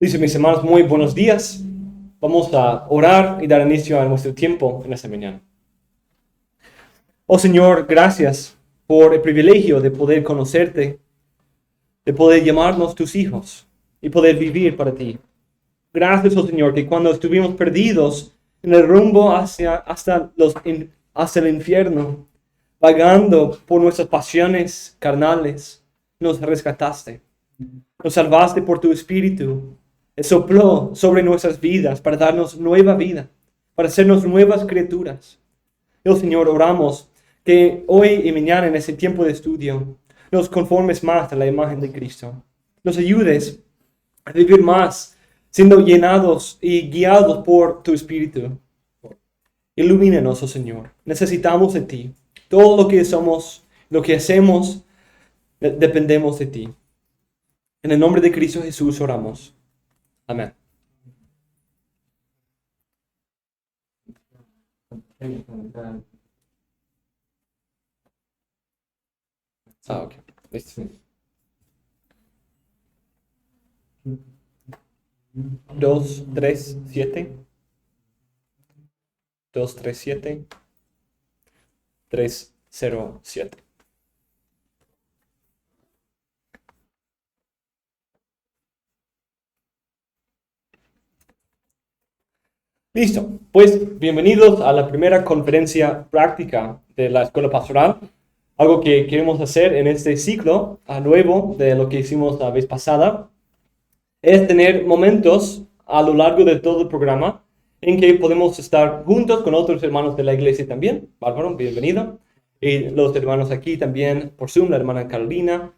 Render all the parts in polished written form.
Dice, mis hermanos, muy buenos días. Vamos a orar y dar inicio a nuestro tiempo en esta mañana. Oh Señor, gracias por el privilegio de poder conocerte, de poder llamarnos tus hijos y poder vivir para ti. Gracias, oh Señor, que cuando estuvimos perdidos en el rumbo hasta el infierno, vagando por nuestras pasiones carnales, nos rescataste. Nos salvaste por tu Espíritu. Sopló sobre nuestras vidas para darnos nueva vida, para hacernos nuevas criaturas. Oh Señor, oramos que hoy y mañana en ese tiempo de estudio nos conformes más a la imagen de Cristo. Nos ayudes a vivir más siendo llenados y guiados por tu Espíritu. Ilumínanos, oh Señor. Necesitamos de ti. Todo lo que somos, lo que hacemos, dependemos de ti. En el nombre de Cristo Jesús oramos. Amén. Ok. Listo. 237. 237. 307. Listo, pues bienvenidos a la primera conferencia práctica de la Escuela Pastoral. Algo que queremos hacer en este ciclo nuevo de lo que hicimos la vez pasada es tener momentos a lo largo de todo el programa en que podemos estar juntos con otros hermanos de la iglesia también. Bárbaro, bienvenido. Y los hermanos aquí también por Zoom, la hermana Carolina.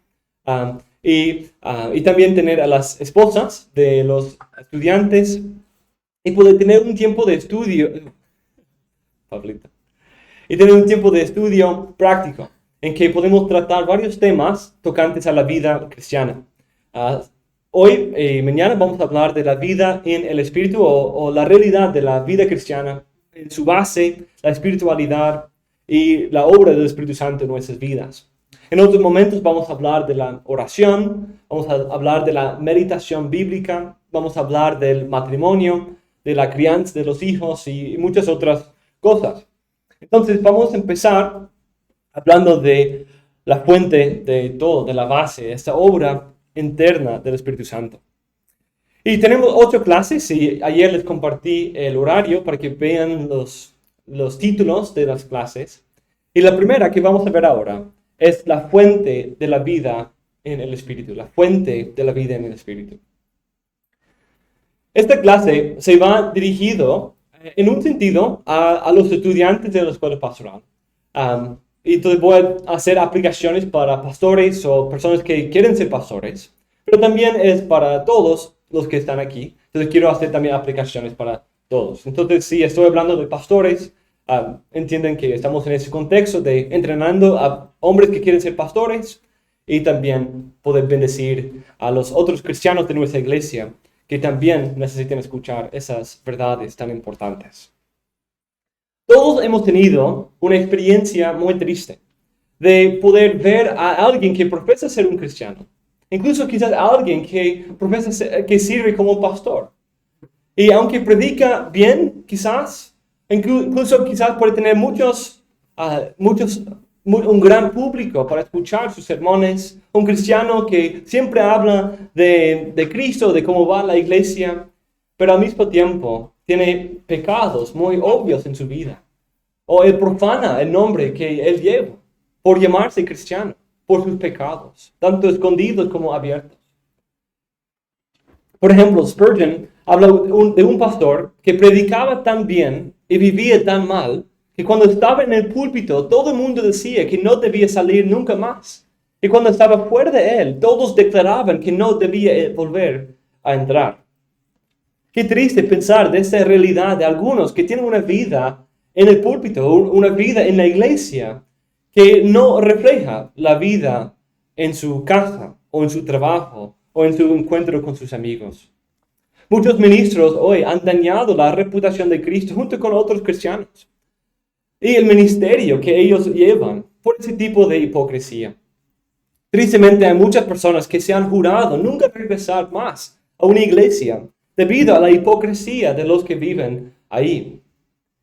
Y también tener a las esposas de los estudiantes y poder tener un tiempo de estudio, Pablito, y tener un tiempo de estudio práctico, en que podemos tratar varios temas tocantes a la vida cristiana. Hoy y mañana vamos a hablar de la vida en el Espíritu o la realidad de la vida cristiana, en su base, la espiritualidad y la obra del Espíritu Santo en nuestras vidas. En otros momentos vamos a hablar de la oración, vamos a hablar de la meditación bíblica, vamos a hablar del matrimonio, de la crianza de los hijos y muchas otras cosas. Entonces vamos a empezar hablando de la fuente de todo, de la base, de esta obra interna del Espíritu Santo. Y tenemos 8 clases y ayer les compartí el horario para que vean los títulos de las clases. Y la primera que vamos a ver ahora es la fuente de la vida en el Espíritu, la fuente de la vida en el Espíritu. Esta clase se va dirigido en un sentido a los estudiantes de la escuela pastoral. Y entonces voy a hacer aplicaciones para pastores o personas que quieren ser pastores, pero también es para todos los que están aquí. Entonces quiero hacer también aplicaciones para todos. Entonces si estoy hablando de pastores, entienden que estamos en ese contexto de entrenando a hombres que quieren ser pastores y también poder bendecir a los otros cristianos de nuestra iglesia que también necesitan escuchar esas verdades tan importantes. Todos hemos tenido una experiencia muy triste de poder ver a alguien que profesa ser un cristiano, incluso quizás a alguien que profesa que sirve como pastor. Y aunque predica bien, quizás, incluso quizás puede tener un gran público para escuchar sus sermones, un cristiano que siempre habla de Cristo, de cómo va la iglesia, pero al mismo tiempo tiene pecados muy obvios en su vida. O él profana el nombre que él lleva por llamarse cristiano, por sus pecados, tanto escondidos como abiertos. Por ejemplo, Spurgeon habla de un pastor que predicaba tan bien y vivía tan mal que cuando estaba en el púlpito todo el mundo decía que no debía salir nunca más. Y cuando estaba fuera de él, todos declaraban que no debía volver a entrar. Qué triste pensar de esa realidad de algunos que tienen una vida en el púlpito, una vida en la iglesia, que no refleja la vida en su casa, o en su trabajo, o en su encuentro con sus amigos. Muchos ministros hoy han dañado la reputación de Cristo junto con otros cristianos y el ministerio que ellos llevan por ese tipo de hipocresía. Tristemente hay muchas personas que se han jurado nunca regresar más a una iglesia debido a la hipocresía de los que viven ahí.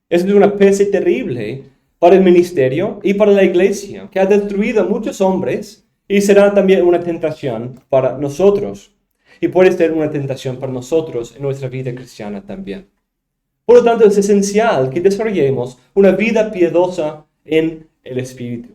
Eso es una peste terrible para el ministerio y para la iglesia, que ha destruido a muchos hombres y será también una tentación para nosotros. Y puede ser una tentación para nosotros en nuestra vida cristiana también. Por lo tanto, es esencial que desarrollemos una vida piadosa en el Espíritu.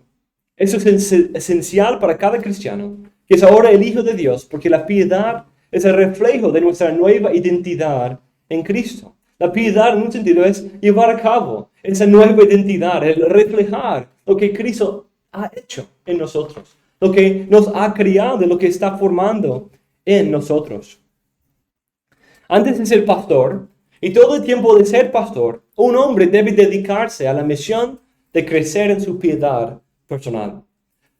Eso es esencial para cada cristiano, que es ahora el Hijo de Dios, porque la piedad es el reflejo de nuestra nueva identidad en Cristo. La piedad, en un sentido, es llevar a cabo esa nueva identidad, el reflejar lo que Cristo ha hecho en nosotros, lo que nos ha creado, lo que está formando en nosotros. Antes de ser pastor, y todo el tiempo de ser pastor, un hombre debe dedicarse a la misión de crecer en su piedad personal.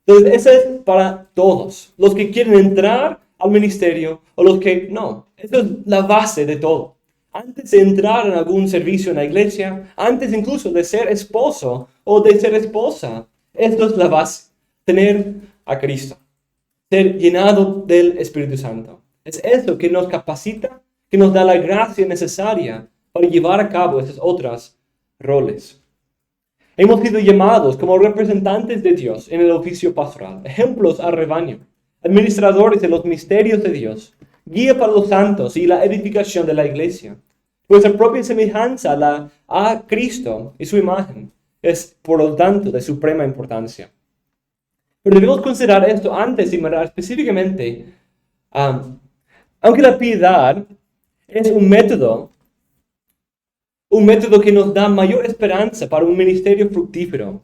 Entonces, eso es para todos, los que quieren entrar al ministerio o los que no. Eso es la base de todo. Antes de entrar en algún servicio en la iglesia, antes incluso de ser esposo o de ser esposa, esto es la base. Tener a Cristo, ser llenado del Espíritu Santo. Es eso que nos capacita, que nos da la gracia necesaria para llevar a cabo esos otros roles. Hemos sido llamados como representantes de Dios en el oficio pastoral, ejemplos al rebaño, administradores de los misterios de Dios, guía para los santos y la edificación de la iglesia. Nuestra propia semejanza a Cristo y su imagen es, por lo tanto, de suprema importancia. Pero debemos considerar esto antes y mirar específicamente, aunque la piedad es un método que nos da mayor esperanza para un ministerio fructífero,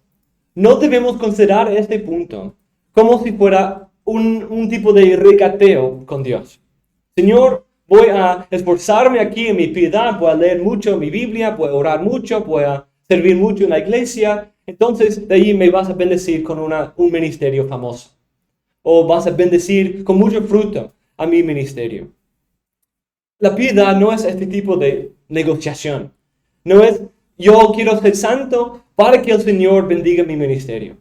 no debemos considerar este punto como si fuera un tipo de regateo con Dios. Señor, voy a esforzarme aquí en mi piedad, voy a leer mucho mi Biblia, voy a orar mucho, voy a servir mucho en la iglesia, entonces de ahí me vas a bendecir con un ministerio famoso. O vas a bendecir con mucho fruto a mi ministerio. La piedad no es este tipo de negociación. No es yo quiero ser santo para que el Señor bendiga mi ministerio.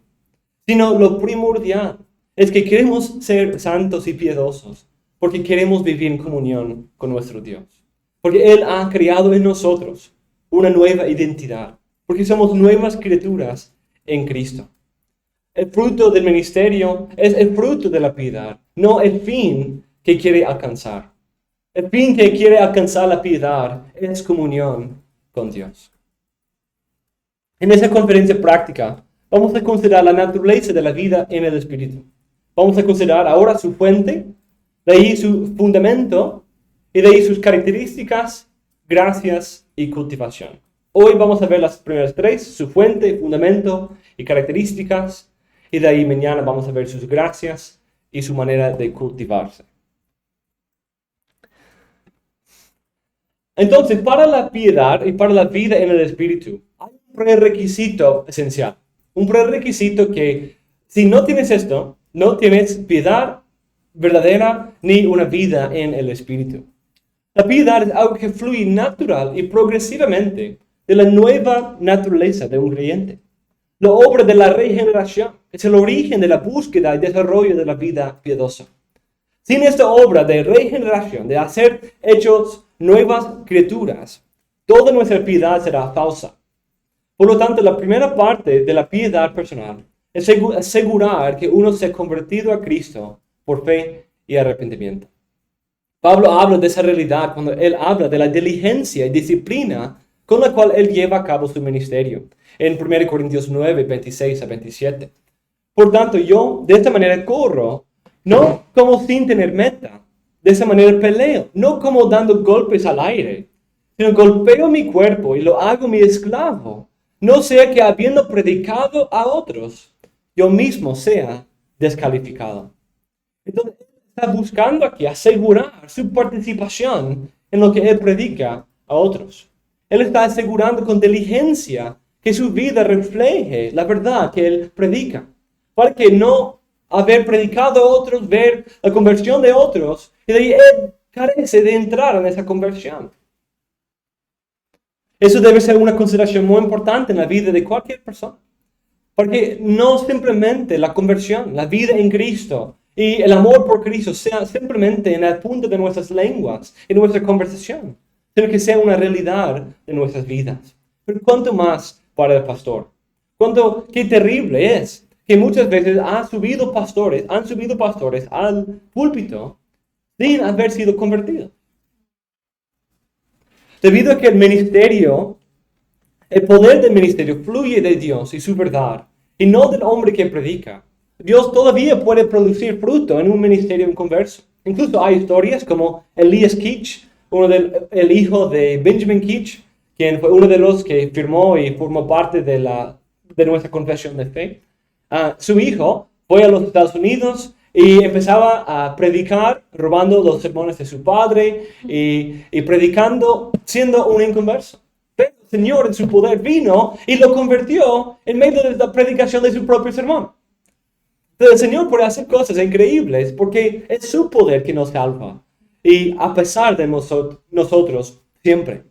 Sino lo primordial es que queremos ser santos y piadosos porque queremos vivir en comunión con nuestro Dios. Porque Él ha creado en nosotros una nueva identidad. Porque somos nuevas criaturas en Cristo. El fruto del ministerio es el fruto de la piedad, no el fin que quiere alcanzar. El fin que quiere alcanzar la piedad es comunión con Dios. En esa conferencia práctica, vamos a considerar la naturaleza de la vida en el Espíritu. Vamos a considerar ahora su fuente, de ahí su fundamento, y de ahí sus características, gracias y cultivación. Hoy vamos a ver las primeras tres, su fuente, fundamento y características, y de ahí mañana vamos a ver sus gracias y su manera de cultivarse. Entonces, para la piedad y para la vida en el Espíritu, hay un prerequisito esencial. Un prerequisito que, si no tienes esto, no tienes piedad verdadera ni una vida en el Espíritu. La piedad es algo que fluye natural y progresivamente de la nueva naturaleza de un creyente. La obra de la regeneración es el origen de la búsqueda y desarrollo de la vida piadosa. Sin esta obra de regeneración, de hacer hechos nuevas criaturas, toda nuestra piedad será falsa. Por lo tanto, la primera parte de la piedad personal es asegurar que uno se ha convertido a Cristo por fe y arrepentimiento. Pablo habla de esa realidad cuando él habla de la diligencia y disciplina con la cual él lleva a cabo su ministerio, en 1 Corintios 9, 26 a 27. Por tanto, yo de esta manera corro, no como sin tener meta. De esa manera peleo, no como dando golpes al aire, sino golpeo mi cuerpo y lo hago mi esclavo. No sea que habiendo predicado a otros, yo mismo sea descalificado. Entonces, él está buscando aquí asegurar su participación en lo que él predica a otros. Él está asegurando con diligencia que su vida refleje la verdad que él predica, para que no haber predicado a otros, ver la conversión de otros, y de ahí él carece de entrar en esa conversión. Eso debe ser una consideración muy importante en la vida de cualquier persona. Porque no simplemente la conversión, la vida en Cristo y el amor por Cristo sea simplemente en la punta de nuestras lenguas, en nuestra conversación, sino que sea una realidad de nuestras vidas. Pero cuánto más para el pastor. Qué terrible es que muchas veces han subido pastores al púlpito sin haber sido convertidos. Debido a que el poder del ministerio fluye de Dios y su verdad, y no del hombre que predica. Dios todavía puede producir fruto en un ministerio inconverso. Incluso hay historias como Elias Keach, el hijo de Benjamin Keach, quien fue uno de los que firmó y formó parte de nuestra confesión de fe. Su hijo fue a los Estados Unidos y empezaba a predicar, robando los sermones de su padre y predicando siendo un inconverso. Pero el Señor en su poder vino y lo convirtió en medio de la predicación de su propio sermón. Entonces el Señor puede hacer cosas increíbles porque es su poder que nos salva. Y a pesar de nosotros siempre.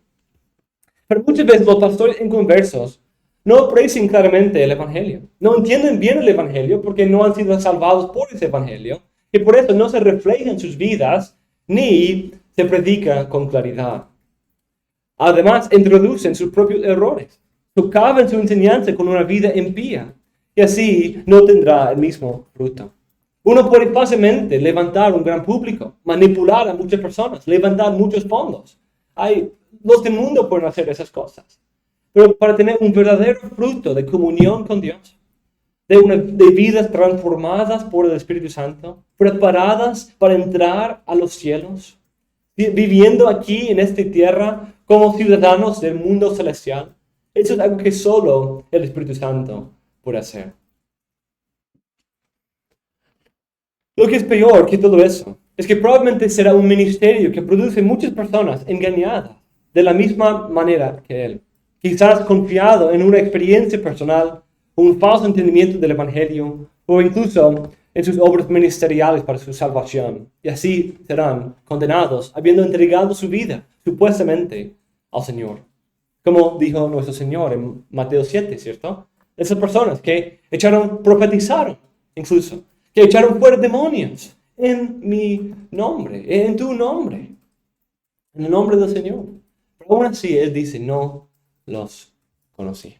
Pero muchas veces los pastores inconversos no aprecian claramente el Evangelio. No entienden bien el Evangelio porque no han sido salvados por ese Evangelio. Y por eso no se refleja en sus vidas ni se predica con claridad. Además, introducen sus propios errores. Socavan su enseñanza con una vida impía. Y así no tendrá el mismo fruto. Uno puede fácilmente levantar un gran público, manipular a muchas personas, levantar muchos fondos. Los del mundo pueden hacer esas cosas. Pero para tener un verdadero fruto de comunión con Dios, de vidas transformadas por el Espíritu Santo, preparadas para entrar a los cielos, viviendo aquí en esta tierra como ciudadanos del mundo celestial, eso es algo que solo el Espíritu Santo puede hacer. Lo que es peor que todo eso es que probablemente será un ministerio que produce muchas personas engañadas de la misma manera que él. Quizás confiado en una experiencia personal, un falso entendimiento del Evangelio, o incluso en sus obras ministeriales para su salvación. Y así serán condenados, habiendo entregado su vida, supuestamente, al Señor. Como dijo nuestro Señor en Mateo 7, ¿cierto? Esas personas que profetizaron, incluso, que echaron fuera demonios en mi nombre, en tu nombre, en el nombre del Señor. Pero aún así, Él dice, no los conocí.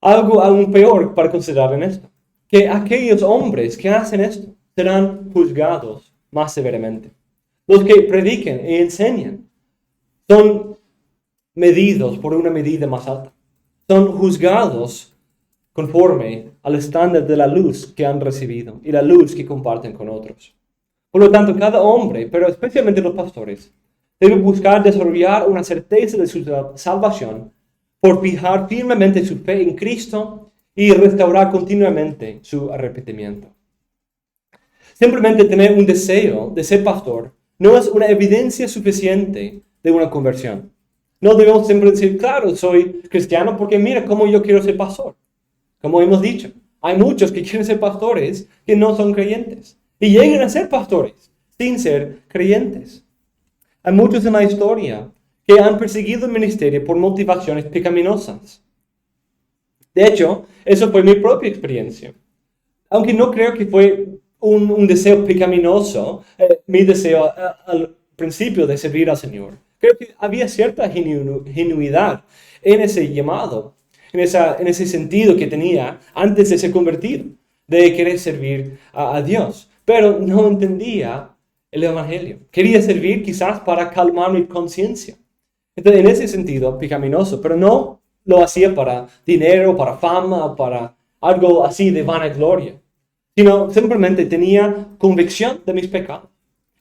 Algo aún peor para considerar en esto, que aquellos hombres que hacen esto serán juzgados más severamente. Los que prediquen y enseñan son medidos por una medida más alta. Son juzgados conforme al estándar de la luz que han recibido y la luz que comparten con otros. Por lo tanto, cada hombre, pero especialmente los pastores, debe buscar desarrollar una certeza de su salvación por fijar firmemente su fe en Cristo y restaurar continuamente su arrepentimiento. Simplemente tener un deseo de ser pastor no es una evidencia suficiente de una conversión. No debemos siempre decir, claro, soy cristiano porque mira cómo yo quiero ser pastor. Como hemos dicho, hay muchos que quieren ser pastores que no son creyentes y llegan a ser pastores sin ser creyentes. Hay muchos en la historia que han perseguido el ministerio por motivaciones pecaminosas. De hecho, eso fue mi propia experiencia. Aunque no creo que fue un deseo pecaminoso, mi deseo al principio de servir al Señor. Creo que había cierta genuidad en ese llamado, en ese sentido que tenía antes de ser convertido, de querer servir a Dios. Pero no entendía el Evangelio. Quería servir quizás para calmar mi conciencia. Entonces, en ese sentido, pecaminoso, pero no lo hacía para dinero, para fama, para algo así de vanagloria, sino simplemente tenía convicción de mis pecados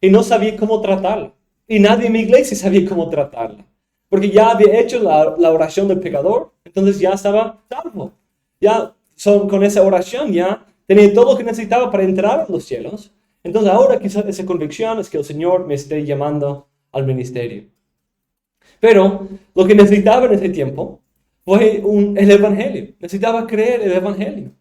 y no sabía cómo tratarla. Y nadie en mi iglesia sabía cómo tratarla, porque ya había hecho la oración del pecador, entonces ya estaba salvo. Con esa oración ya tenía todo lo que necesitaba para entrar a los cielos. Entonces ahora quizás esa convicción es que el Señor me esté llamando al ministerio. Pero lo que necesitaba en ese tiempo fue el Evangelio. Necesitaba creer el Evangelio.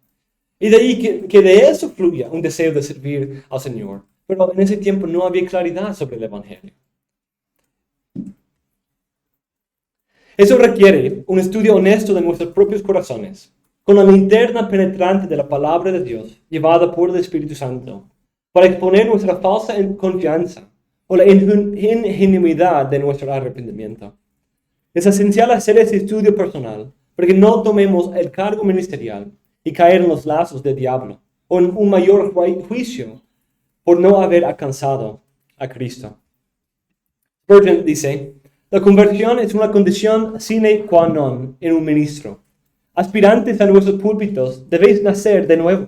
Y de ahí que de eso fluya un deseo de servir al Señor. Pero en ese tiempo no había claridad sobre el Evangelio. Eso requiere un estudio honesto de nuestros propios corazones, con la linterna penetrante de la palabra de Dios, llevada por el Espíritu Santo, para exponer nuestra falsa confianza o la ingenuidad de nuestro arrepentimiento. Es esencial hacer ese estudio personal, para que no tomemos el cargo ministerial y caer en los lazos del diablo, o en un mayor juicio por no haber alcanzado a Cristo. Spurgeon dice, la conversión es una condición sine qua non en un ministro. Aspirantes a nuestros púlpitos, debéis nacer de nuevo.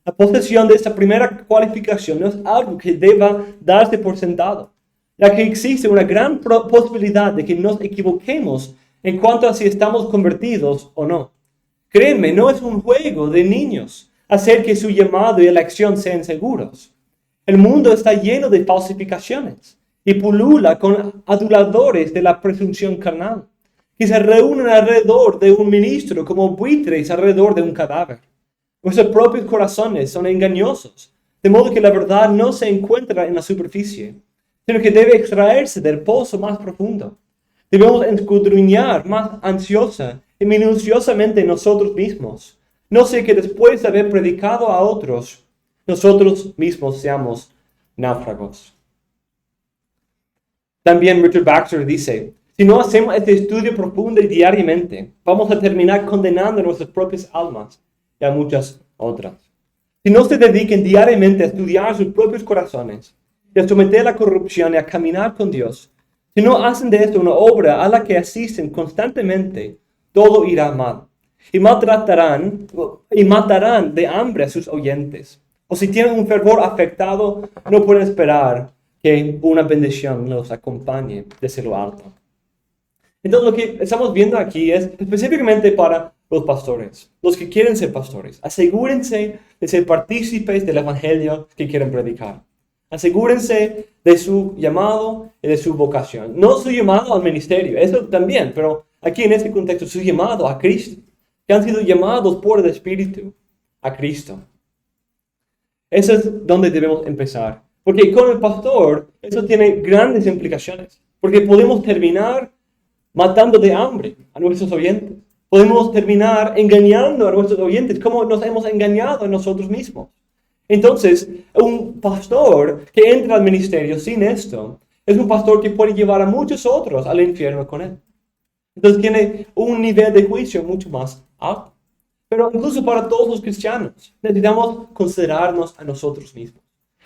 La posesión de esta primera cualificación no es algo que deba darse por sentado, ya que existe una gran posibilidad de que nos equivoquemos en cuanto a si estamos convertidos o no. Créanme, no es un juego de niños hacer que su llamado y elección sean seguros. El mundo está lleno de falsificaciones y pulula con aduladores de la presunción carnal, que se reúnen alrededor de un ministro como buitres alrededor de un cadáver. Nuestros propios corazones son engañosos, de modo que la verdad no se encuentra en la superficie, sino que debe extraerse del pozo más profundo. Debemos escudriñar más ansiosa y minuciosamente nosotros mismos, no sea que después de haber predicado a otros, nosotros mismos seamos náufragos. También Richard Baxter dice, si no hacemos este estudio profundo y diariamente, vamos a terminar condenando nuestras propias almas y a muchas otras. Si no se dediquen diariamente a estudiar sus propios corazones y a someter la corrupción y a caminar con Dios, si no hacen de esto una obra a la que asisten constantemente, todo irá mal. Y matarán de hambre a sus oyentes. O si tienen un fervor afectado, no pueden esperar que una bendición los acompañe desde lo alto. Entonces lo que estamos viendo aquí es específicamente para los pastores, los que quieren ser pastores. Asegúrense de ser partícipes del evangelio que quieren predicar. Asegúrense de su llamado y de su vocación. No su llamado al ministerio, eso también, pero aquí en este contexto, su llamado a Cristo, que han sido llamados por el Espíritu a Cristo. Eso es donde debemos empezar. Porque con el pastor, eso tiene grandes implicaciones. Porque podemos terminar matando de hambre a nuestros oyentes. Podemos terminar engañando a nuestros oyentes como nos hemos engañado a nosotros mismos. Entonces, un pastor que entra al ministerio sin esto, es un pastor que puede llevar a muchos otros al infierno con él. Entonces tiene un nivel de juicio mucho más alto. Pero incluso para todos los cristianos, necesitamos considerarnos a nosotros mismos.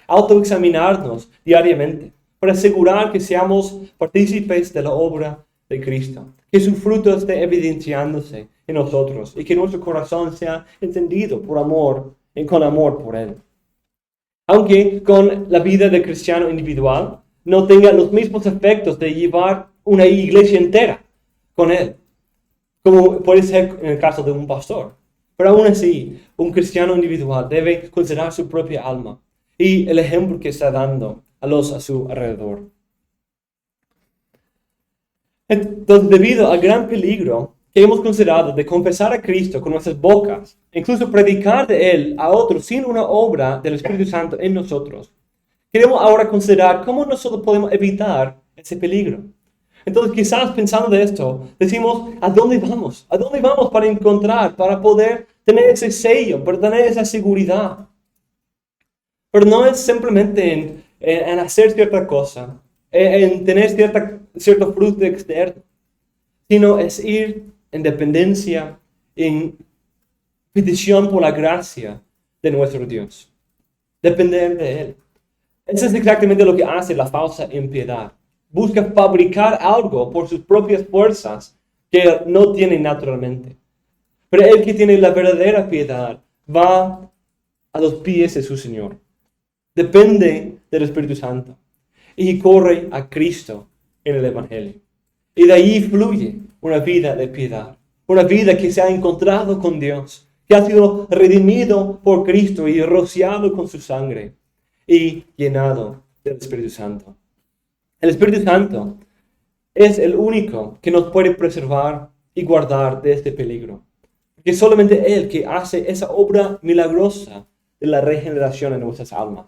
Autoexaminarnos diariamente para asegurar que seamos partícipes de la obra de Cristo. Que su fruto esté evidenciándose en nosotros y que nuestro corazón sea encendido por amor y con amor por Él. Aunque con la vida del cristiano individual no tenga los mismos efectos de llevar una iglesia entera con Él, como puede ser en el caso de un pastor. Pero aún así, un cristiano individual debe considerar su propia alma y el ejemplo que está dando a los a su alrededor. Entonces, debido al gran peligro que hemos considerado de confesar a Cristo con nuestras bocas, incluso predicar de Él a otros sin una obra del Espíritu Santo en nosotros, queremos ahora considerar cómo nosotros podemos evitar ese peligro. Entonces, quizás pensando de esto, decimos, ¿a dónde vamos? ¿A dónde vamos para encontrar, para poder tener ese sello, para tener esa seguridad? Pero no es simplemente en hacer cierta cosa, en tener cierto fruto externo, sino es ir en dependencia, en petición por la gracia de nuestro Dios. Depender de Él. Eso es exactamente lo que hace la falsa impiedad. Busca fabricar algo por sus propias fuerzas que no tiene naturalmente. Pero el que tiene la verdadera piedad va a los pies de su Señor. Depende del Espíritu Santo. Y corre a Cristo en el Evangelio. Y de ahí fluye una vida de piedad. Una vida que se ha encontrado con Dios. Que ha sido redimido por Cristo y rociado con su sangre. Y llenado del Espíritu Santo. El Espíritu Santo es el único que nos puede preservar y guardar de este peligro. Porque es solamente Él que hace esa obra milagrosa de la regeneración en nuestras almas.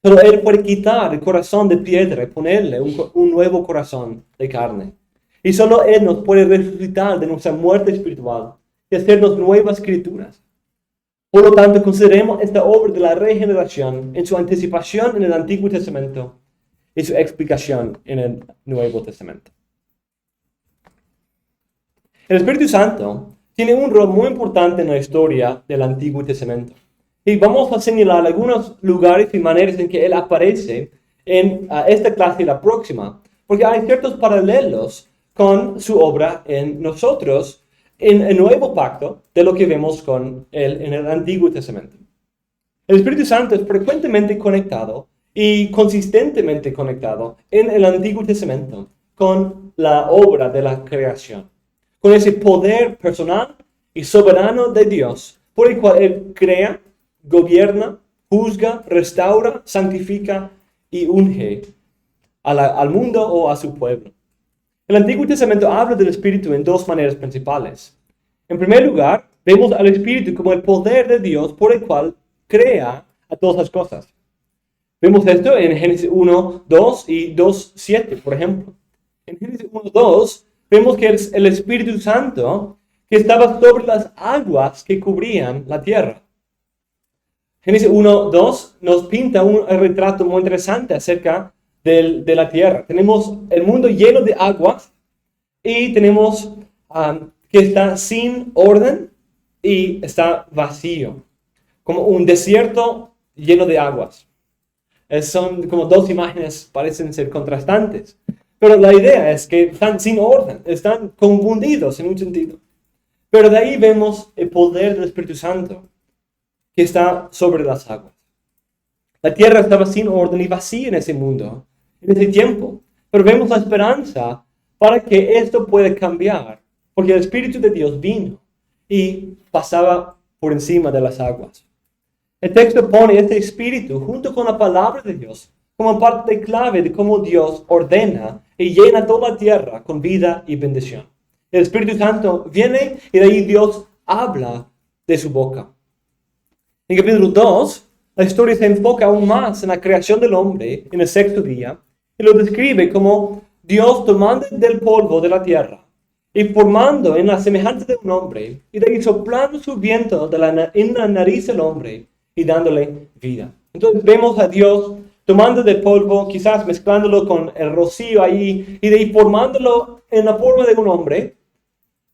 Pero Él puede quitar el corazón de piedra y ponerle un nuevo corazón de carne. Y solo Él nos puede resucitar de nuestra muerte espiritual y hacernos nuevas criaturas. Por lo tanto, consideremos esta obra de la regeneración en su anticipación en el Antiguo Testamento y su explicación en el Nuevo Testamento. El Espíritu Santo tiene un rol muy importante en la historia del Antiguo Testamento. Y vamos a señalar algunos lugares y maneras en que Él aparece en esta clase y la próxima, porque hay ciertos paralelos con su obra en nosotros, en el Nuevo Pacto, de lo que vemos con Él en el Antiguo Testamento. El Espíritu Santo es frecuentemente conectado y consistentemente conectado en el Antiguo Testamento con la obra de la creación, con ese poder personal y soberano de Dios, por el cual Él crea, gobierna, juzga, restaura, santifica y unge al mundo o a su pueblo. El Antiguo Testamento habla del Espíritu en dos maneras principales. En primer lugar, vemos al Espíritu como el poder de Dios por el cual crea a todas las cosas. Vemos esto en Génesis 1, 2 y 2, 7, por ejemplo. En Génesis 1, 2, vemos que es el Espíritu Santo que estaba sobre las aguas que cubrían la tierra. Génesis 1, 2 nos pinta un retrato muy interesante acerca de la tierra. Tenemos el mundo lleno de aguas y tenemos que está sin orden y está vacío, como un desierto lleno de aguas. Son como dos imágenes, parecen ser contrastantes, pero la idea es que están sin orden, están confundidos en un sentido. Pero de ahí vemos el poder del Espíritu Santo que está sobre las aguas. La tierra estaba sin orden y vacía en ese mundo, en ese tiempo. Pero vemos la esperanza para que esto pueda cambiar, porque el Espíritu de Dios vino y pasaba por encima de las aguas. El texto pone este Espíritu junto con la palabra de Dios como parte clave de cómo Dios ordena y llena toda la tierra con vida y bendición. El Espíritu Santo viene y de ahí Dios habla de su boca. En capítulo 2, la historia se enfoca aún más en la creación del hombre en el sexto día y lo describe como Dios tomando del polvo de la tierra y formando en la semejanza de un hombre y de ahí soplando su viento en la nariz del hombre y dándole vida. Entonces vemos a Dios tomando del polvo, quizás mezclándolo con el rocío ahí y de ahí formándolo en la forma de un hombre.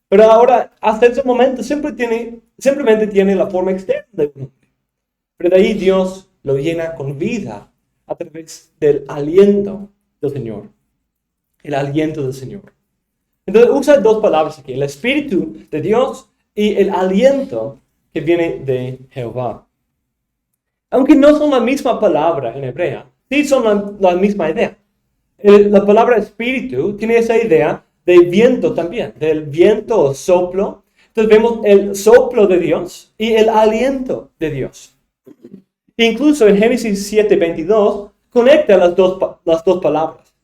Pero ahora, hasta ese momento, simplemente tiene la forma externa de un hombre. Pero de ahí Dios lo llena con vida a través del aliento del Señor. El aliento del Señor. Entonces usa dos palabras aquí, el Espíritu de Dios y el aliento que viene de Jehová. Aunque no son la misma palabra en hebrea, sí son la misma idea. La palabra Espíritu tiene esa idea de viento también, del viento o soplo. Entonces vemos el soplo de Dios y el aliento de Dios. Incluso en Génesis 7:22 conecta las dos palabras.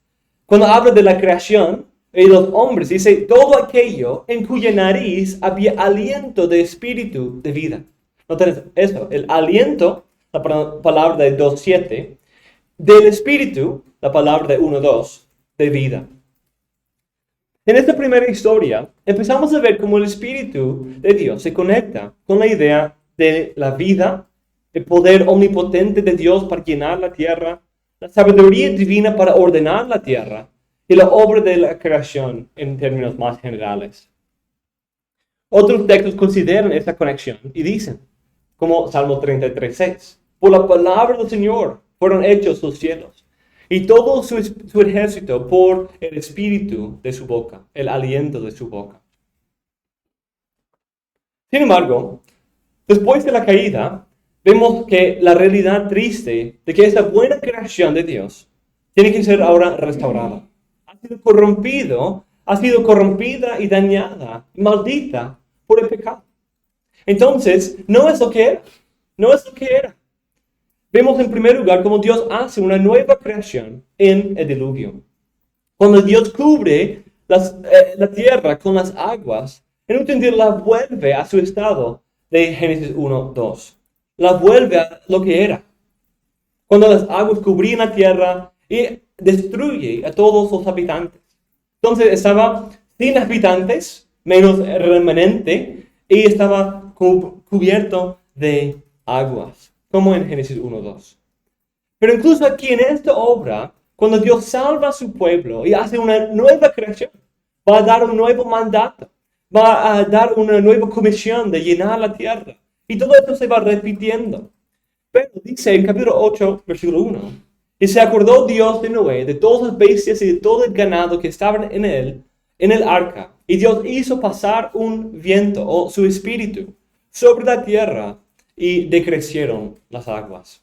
Cuando habla de la creación y los hombres, dice todo aquello en cuya nariz había aliento de espíritu de vida. Noten eso, el aliento, la palabra de 2:7, del espíritu, la palabra de 1:2, de vida. En esta primera historia, empezamos a ver cómo el Espíritu de Dios se conecta con la idea de la vida, el poder omnipotente de Dios para llenar la tierra, la sabiduría divina para ordenar la tierra y la obra de la creación en términos más generales. Otros textos consideran esta conexión y dicen, como Salmo 33:6, por la palabra del Señor fueron hechos los cielos, y todo su ejército por el espíritu de su boca, el aliento de su boca. Sin embargo, después de la caída, vemos que la realidad triste de que esa buena creación de Dios tiene que ser ahora restaurada. Ha sido corrompida y dañada, y maldita por el pecado. Entonces, no es lo que era. Vemos en primer lugar cómo Dios hace una nueva creación en el diluvio. Cuando Dios cubre la tierra con las aguas, en un sentido la vuelve a su estado de Génesis 1:2. La vuelve a lo que era. Cuando las aguas cubrían la tierra y destruye a todos los habitantes. Entonces estaba sin habitantes, menos el remanente, y estaba cubierto de aguas, como en Génesis 1:2. Pero incluso aquí en esta obra, cuando Dios salva a su pueblo y hace una nueva creación, va a dar un nuevo mandato, va a dar una nueva comisión de llenar la tierra. Y todo esto se va repitiendo. Pero dice en capítulo 8, versículo 1, y se acordó Dios de Noé, de todas las bestias y de todo el ganado que estaban en el arca. Y Dios hizo pasar un viento, o su espíritu, sobre la tierra y decrecieron las aguas.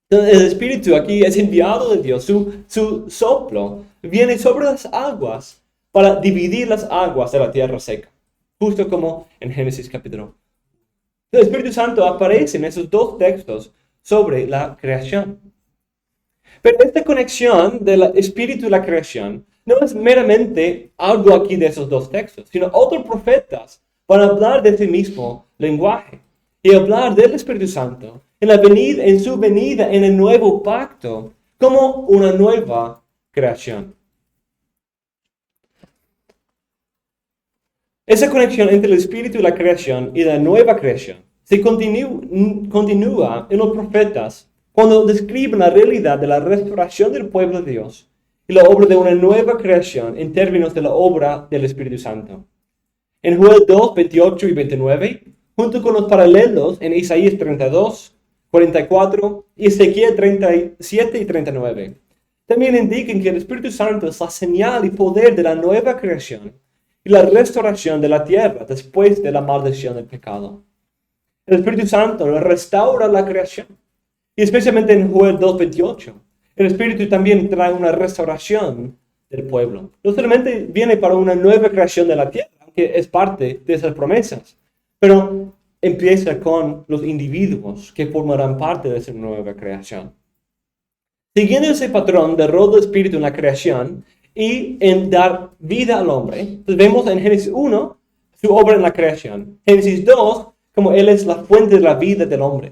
Entonces, el espíritu aquí es enviado de Dios, su soplo viene sobre las aguas para dividir las aguas de la tierra seca, justo como en Génesis capítulo. El Espíritu Santo aparece en esos dos textos sobre la creación. Pero esta conexión del espíritu y la creación no es meramente algo aquí de esos dos textos, sino otros profetas van a hablar de ese mismo lenguaje y hablar del Espíritu Santo en su venida en el nuevo pacto como una nueva creación. Esa conexión entre el espíritu y la creación y la nueva creación se continúa en los profetas cuando describen la realidad de la restauración del pueblo de Dios y la obra de una nueva creación en términos de la obra del Espíritu Santo. En Joel 2, 28 y 29, junto con los paralelos en Isaías 32, 44 y Ezequiel 37 y 39, también indican que el Espíritu Santo es la señal y poder de la nueva creación y la restauración de la tierra después de la maldición del pecado. El Espíritu Santo restaura la creación. Y especialmente en Joel 2:28, el Espíritu también trae una restauración del pueblo. No solamente viene para una nueva creación de la tierra, que es parte de esas promesas, pero empieza con los individuos que formarán parte de esa nueva creación. Siguiendo ese patrón de rol del Espíritu en la creación y en dar vida al hombre, entonces vemos en Génesis 1 su obra en la creación. Génesis 2, como Él es la fuente de la vida del hombre.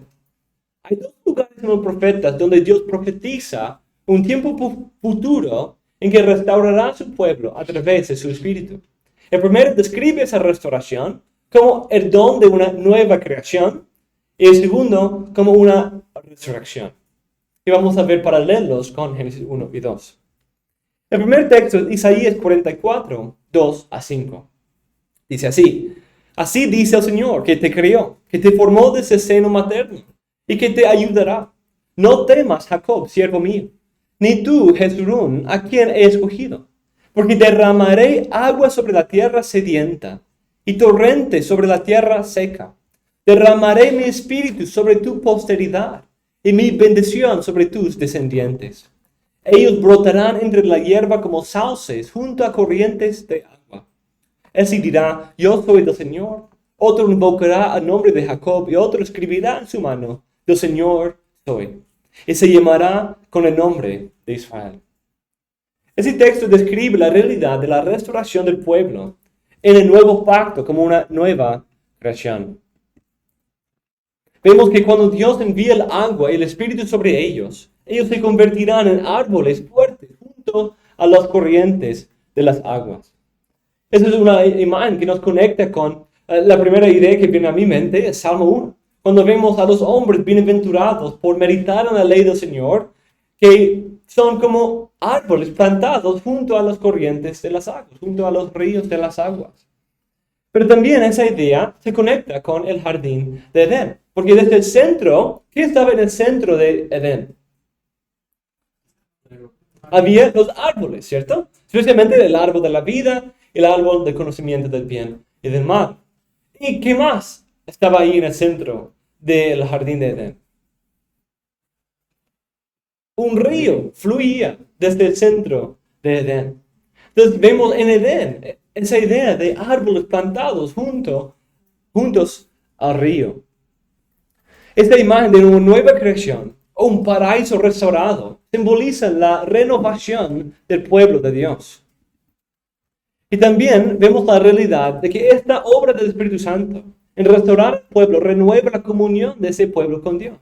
Hay dos lugares en los profetas donde Dios profetiza un tiempo futuro en que restaurará a su pueblo a través de su Espíritu. El primero describe esa restauración como el don de una nueva creación y el segundo como una resurrección. Y vamos a ver paralelos con Génesis 1 y 2. El primer texto es Isaías 44, 2 a 5. Dice así: así dice el Señor que te creó, que te formó desde el seno materno y que te ayudará. No temas, Jacob, siervo mío, ni tú, Jeshurún, a quien he escogido, porque derramaré agua sobre la tierra sedienta y torrente sobre la tierra seca. Derramaré mi espíritu sobre tu posteridad y mi bendición sobre tus descendientes. Ellos brotarán entre la hierba como sauces junto a corrientes de agua. Él sí dirá: yo soy del Señor. Otro invocará el nombre de Jacob y otro escribirá en su mano: del Señor soy. Y se llamará con el nombre de Israel. Ese texto describe la realidad de la restauración del pueblo en el nuevo pacto como una nueva creación. Vemos que cuando Dios envía el agua y el Espíritu sobre ellos se convertirán en árboles fuertes junto a las corrientes de las aguas. Esa es una imagen que nos conecta con la primera idea que viene a mi mente, es Salmo 1. Cuando vemos a los hombres bienaventurados por meditar en la ley del Señor, que son como árboles plantados junto a las corrientes de las aguas, junto a los ríos de las aguas. Pero también esa idea se conecta con el jardín de Edén. Porque desde el centro, ¿qué estaba en el centro de Edén? Había los árboles, ¿cierto? Especialmente el árbol de la vida y el árbol del conocimiento del bien y del mal. ¿Y qué más estaba ahí en el centro del jardín de Edén? Un río fluía desde el centro de Edén. Entonces vemos en Edén esa idea de árboles plantados juntos al río. Esta imagen de una nueva creación o un paraíso restaurado simboliza la renovación del pueblo de Dios. Y también vemos la realidad de que esta obra del Espíritu Santo en restaurar al pueblo renueva la comunión de ese pueblo con Dios.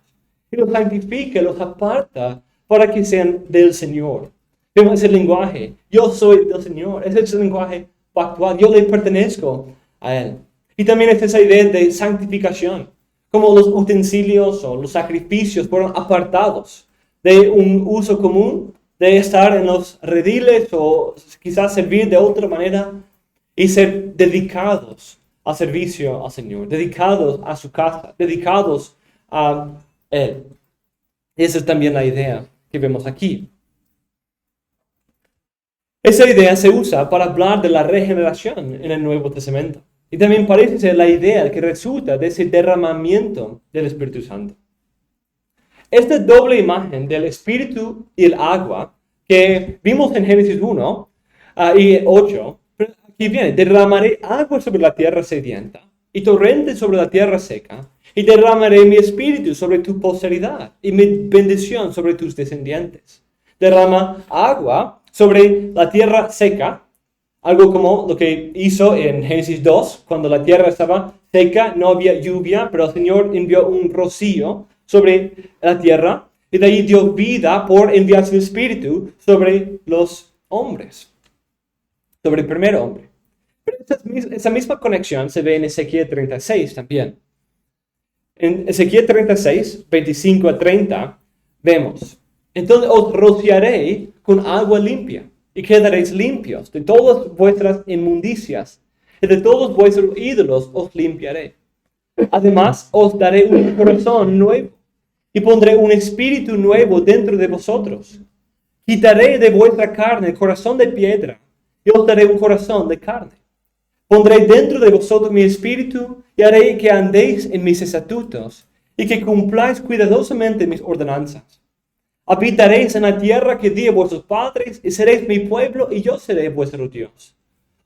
Y los santifica, los aparta para que sean del Señor. Vemos ese lenguaje: yo soy del Señor. Ese es el lenguaje pactual. Yo le pertenezco a Él. Y también es esa idea de santificación, como los utensilios o los sacrificios fueron apartados de un uso común, de estar en los rediles o quizás servir de otra manera y ser dedicados al servicio al Señor, dedicados a su casa, dedicados a Él. Esa es también la idea que vemos aquí. Esa idea se usa para hablar de la regeneración en el Nuevo Testamento. Y también parece ser la idea que resulta de ese derramamiento del Espíritu Santo. Esta doble imagen del Espíritu y el agua que vimos en Génesis 1 y 8, aquí viene: derramaré agua sobre la tierra sedienta y torrentes sobre la tierra seca, y derramaré mi espíritu sobre tu posteridad y mi bendición sobre tus descendientes. Derrama agua sobre la tierra seca, algo como lo que hizo en Génesis 2, cuando la tierra estaba seca, no había lluvia, pero el Señor envió un rocío sobre la tierra, y de ahí dio vida por enviar su espíritu sobre los hombres, sobre el primer hombre. Pero esa misma conexión se ve en Ezequiel 36 también. En Ezequiel 36, 25 a 30, vemos: entonces os rociaré con agua limpia, y quedaréis limpios de todas vuestras inmundicias, y de todos vuestros ídolos os limpiaré. Además, os daré un corazón nuevo, y pondré un espíritu nuevo dentro de vosotros. Quitaré de vuestra carne el corazón de piedra, y os daré un corazón de carne. Pondré dentro de vosotros mi espíritu, y haré que andéis en mis estatutos, y que cumpláis cuidadosamente mis ordenanzas. Habitaréis en la tierra que di a vuestros padres, y seréis mi pueblo, y yo seré vuestro Dios.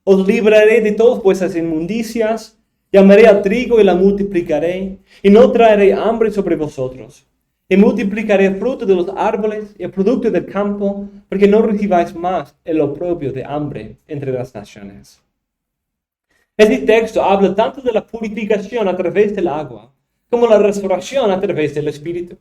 Os libraré de todas vuestras inmundicias, llamaré al trigo y la multiplicaré, y no traeré hambre sobre vosotros. Y multiplicaré el fruto de los árboles y el producto del campo, porque no recibáis más el oprobio de hambre entre las naciones. Este texto habla tanto de la purificación a través del agua, como la restauración a través del Espíritu.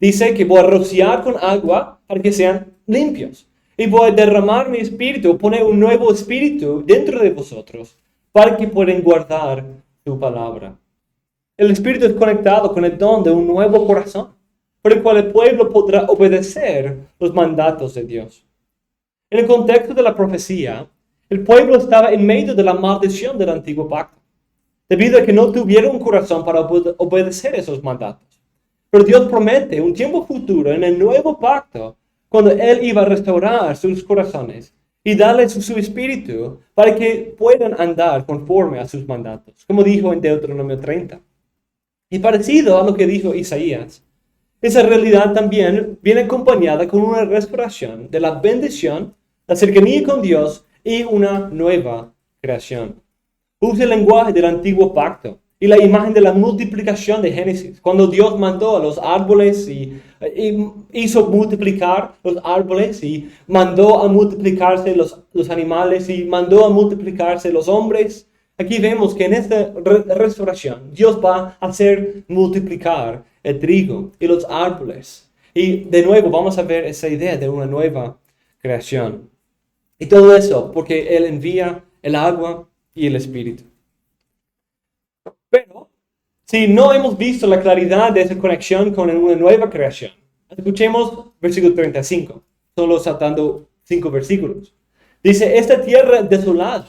Dice que voy a rociar con agua para que sean limpios. Y voy a derramar mi espíritu, poner un nuevo espíritu dentro de vosotros, para que puedan guardar su palabra. El espíritu es conectado con el don de un nuevo corazón, por el cual el pueblo podrá obedecer los mandatos de Dios. En el contexto de la profecía, el pueblo estaba en medio de la maldición del antiguo pacto, debido a que no tuvieron un corazón para obedecer esos mandatos. Pero Dios promete un tiempo futuro en el nuevo pacto, cuando Él iba a restaurar sus corazones y darles su espíritu para que puedan andar conforme a sus mandatos, como dijo en Deuteronomio 30. Y parecido a lo que dijo Isaías, esa realidad también viene acompañada con una restauración de la bendición, la cercanía con Dios y una nueva creación. Usa el lenguaje del antiguo pacto y la imagen de la multiplicación de Génesis, cuando Dios mandó a los árboles y hizo multiplicar los árboles y mandó a multiplicarse los animales y mandó a multiplicarse los hombres. Aquí vemos que en esta restauración Dios va a hacer multiplicar el trigo y los árboles. Y de nuevo vamos a ver esa idea de una nueva creación. Y todo eso porque Él envía el agua y el Espíritu. Pero, si no hemos visto la claridad de esa conexión con una nueva creación, escuchemos versículo 35, solo saltando 5 versículos. Dice: esta tierra desolada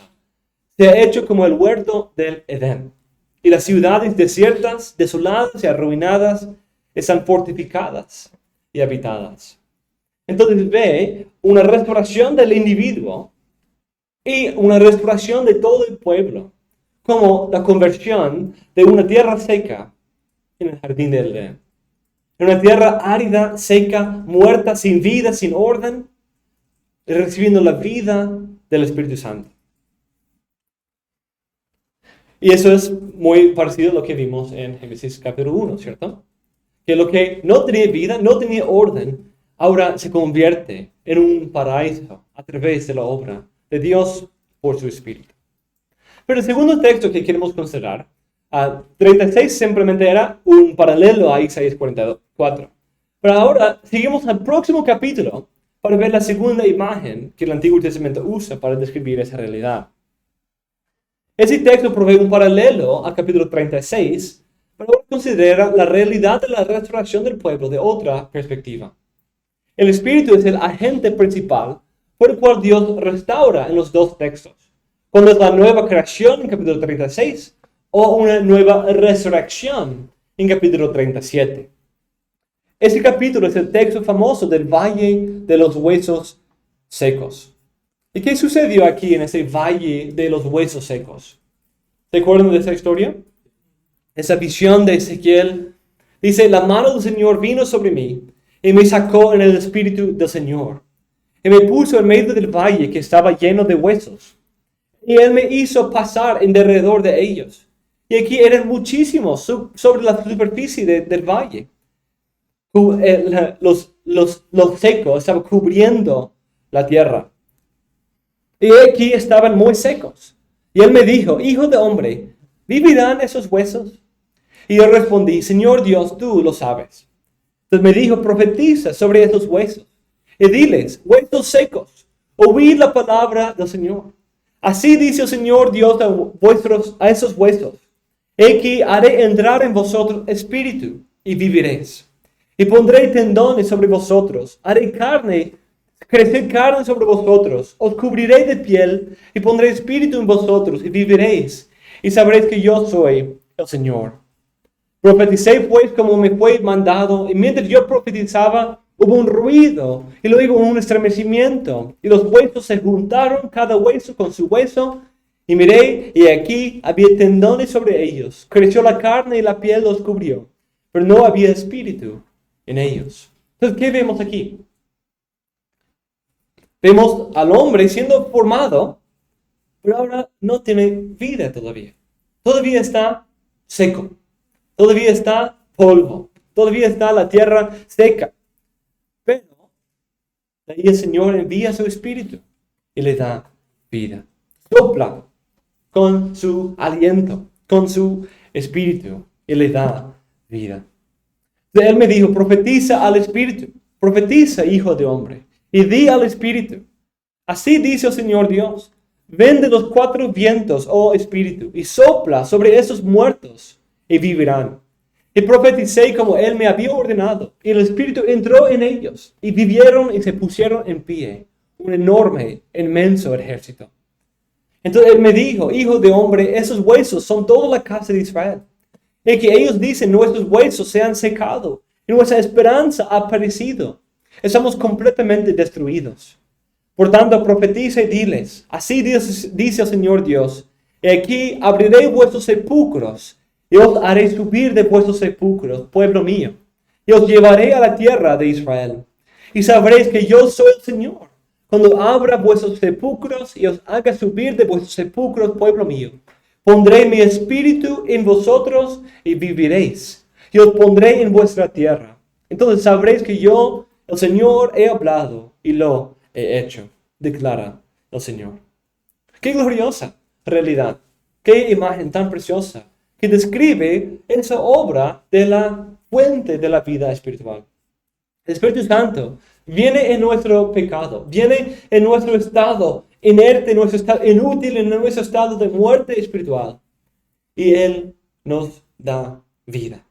se ha hecho como el huerto del Edén, y las ciudades desiertas, desoladas y arruinadas, están fortificadas y habitadas. Entonces ve una restauración del individuo y una restauración de todo el pueblo, como la conversión de una tierra seca en el jardín del Edén. En una tierra árida, seca, muerta, sin vida, sin orden, recibiendo la vida del Espíritu Santo. Y eso es muy parecido a lo que vimos en Génesis capítulo 1, ¿cierto? Que lo que no tenía vida, no tenía orden, ahora se convierte en un paraíso a través de la obra de Dios por su Espíritu. Pero el segundo texto que queremos considerar, 36 simplemente era un paralelo a Isaías 44. Pero ahora seguimos al próximo capítulo para ver la segunda imagen que el Antiguo Testamento usa para describir esa realidad. Ese texto provee un paralelo al capítulo 36, pero ahora considera la realidad de la resurrección del pueblo de otra perspectiva. El Espíritu es el agente principal por el cual Dios restaura en los dos textos. Cuando es la nueva creación en capítulo 36 o una nueva resurrección en capítulo 37. Este capítulo es el texto famoso del Valle de los Huesos Secos. ¿Y qué sucedió aquí en ese Valle de los Huesos Secos? ¿Se acuerdan de esa historia? Esa visión de Ezequiel. Dice, la mano del Señor vino sobre mí y me sacó en el espíritu del Señor. Y me puso en medio del valle que estaba lleno de huesos. Y Él me hizo pasar en derredor de ellos. Y aquí eran muchísimos sobre la superficie del valle. Los secos estaban cubriendo la tierra. Y aquí estaban muy secos. Y Él me dijo, hijo de hombre, ¿vivirán esos huesos? Y yo respondí, Señor Dios, tú lo sabes. Entonces me dijo, profetiza sobre esos huesos. Y diles, huesos secos, oíd la palabra del Señor. Así dice el Señor Dios a esos huesos. He que haré entrar en vosotros espíritu y viviréis. Y pondré tendones sobre vosotros. Haré crecer carne sobre vosotros. Os cubriré de piel y pondré espíritu en vosotros y viviréis. Y sabréis que yo soy el Señor. Profeticé pues como me fue mandado. Y mientras yo profetizaba, hubo un ruido y luego un estremecimiento. Y los huesos se juntaron, cada hueso con su hueso. Y miré, y aquí había tendones sobre ellos. Creció la carne y la piel los cubrió. Pero no había espíritu en ellos. Entonces, ¿qué vemos aquí? Vemos al hombre siendo formado, pero ahora no tiene vida todavía. Todavía está seco. Todavía está polvo. Todavía está la tierra seca. Pero ahí el Señor envía su espíritu y le da vida. Sopla con su aliento, con su espíritu y le da vida. Él me dijo, profetiza al espíritu, profetiza, hijo de hombre, y di al espíritu. Así dice el Señor Dios, ven de los cuatro vientos, oh espíritu, y sopla sobre esos muertos y vivirán. Y profeticé como él me había ordenado, y el espíritu entró en ellos, y vivieron y se pusieron en pie, un enorme, inmenso ejército. Entonces él me dijo, hijo de hombre, esos huesos son toda la casa de Israel. Y que ellos dicen, nuestros huesos se han secado, y nuestra esperanza ha perecido. Estamos completamente destruidos. Por tanto, profetiza y diles, así dice el Señor Dios, y aquí abriré vuestros sepulcros, y os haré subir de vuestros sepulcros, pueblo mío, y os llevaré a la tierra de Israel. Y sabréis que yo soy el Señor, cuando abra vuestros sepulcros y os haga subir de vuestros sepulcros, pueblo mío. Pondré mi espíritu en vosotros y viviréis, y os pondré en vuestra tierra. Entonces sabréis que yo, el Señor, he hablado y lo he hecho, declara el Señor. Qué gloriosa realidad, qué imagen tan preciosa que describe esa obra de la fuente de la vida espiritual. El Espíritu Santo viene en nuestro pecado, viene en nuestro estado inerte, en nuestro estado inútil, en nuestro estado de muerte espiritual. Y Él nos da vida.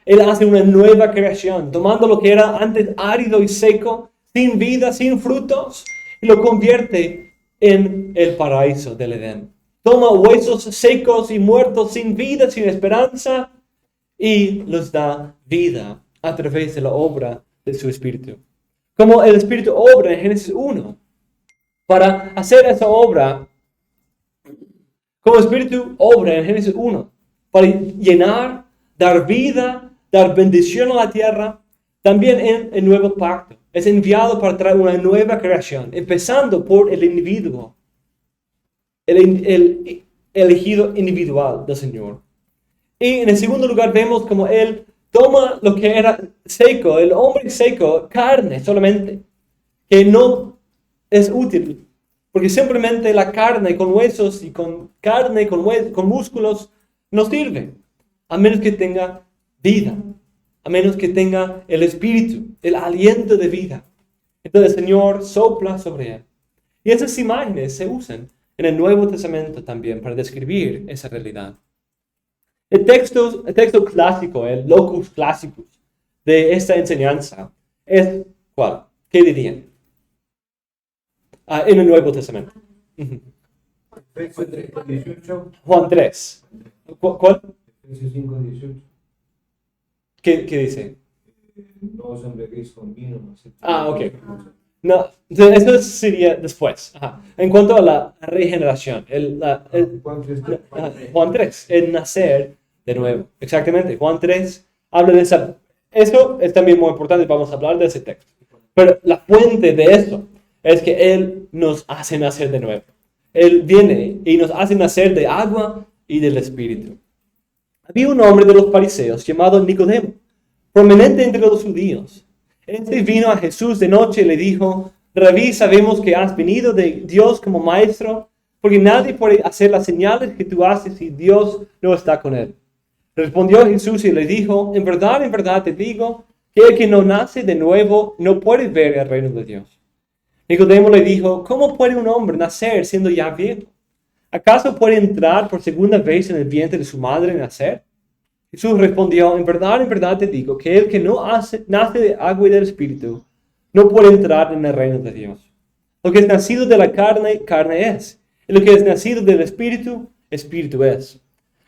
Él hace una nueva creación, tomando lo que era antes árido y seco, sin vida, sin frutos, y lo convierte en el paraíso del Edén. Toma huesos secos y muertos, sin vida, sin esperanza, y los da vida a través de la obra de su Espíritu. Como el Espíritu obra en Génesis 1. Para hacer esa obra, como el Espíritu obra en Génesis 1, para llenar, dar vida, dar bendición a la tierra, también en el nuevo pacto. Es enviado para traer una nueva creación, empezando por el individuo, el elegido individual del Señor. Y en el segundo lugar vemos como Él toma lo que era seco, el hombre seco, carne solamente, que no es útil, porque simplemente la carne con huesos y con carne, con músculos, no sirve, a menos que tenga vida, a menos que tenga el espíritu, el aliento de vida. Entonces el Señor sopla sobre él. Y esas imágenes se usan en el Nuevo Testamento también para describir esa realidad. El texto clásico, el locus classicus de esta enseñanza es ¿cuál? ¿Qué dirían? En el Nuevo Testamento. Juan 3. ¿Cuál? Efesios 5:18. ¿Qué dice? No os embriaguéis con vino. Ok. No, eso sería después. Ajá. En cuanto a la regeneración, Juan 3, el nacer de nuevo. Exactamente, Juan 3 habla de esa. Eso es también muy importante, vamos a hablar de ese texto. Pero la fuente de eso es que Él nos hace nacer de nuevo. Él viene y nos hace nacer de agua y del Espíritu. Había un hombre de los fariseos llamado Nicodemo, prominente entre los judíos. Este vino a Jesús de noche y le dijo: Rabí, sabemos que has venido de Dios como maestro, porque nadie puede hacer las señales que tú haces si Dios no está con él. Respondió Jesús y le dijo: en verdad te digo, que el que no nace de nuevo no puede ver el reino de Dios. Nicodemo le dijo: ¿cómo puede un hombre nacer siendo ya viejo? ¿Acaso puede entrar por segunda vez en el vientre de su madre y nacer? Jesús respondió: en verdad te digo, que el que no nace de agua y del Espíritu, no puede entrar en el reino de Dios. Lo que es nacido de la carne, carne es. Y lo que es nacido del Espíritu, Espíritu es.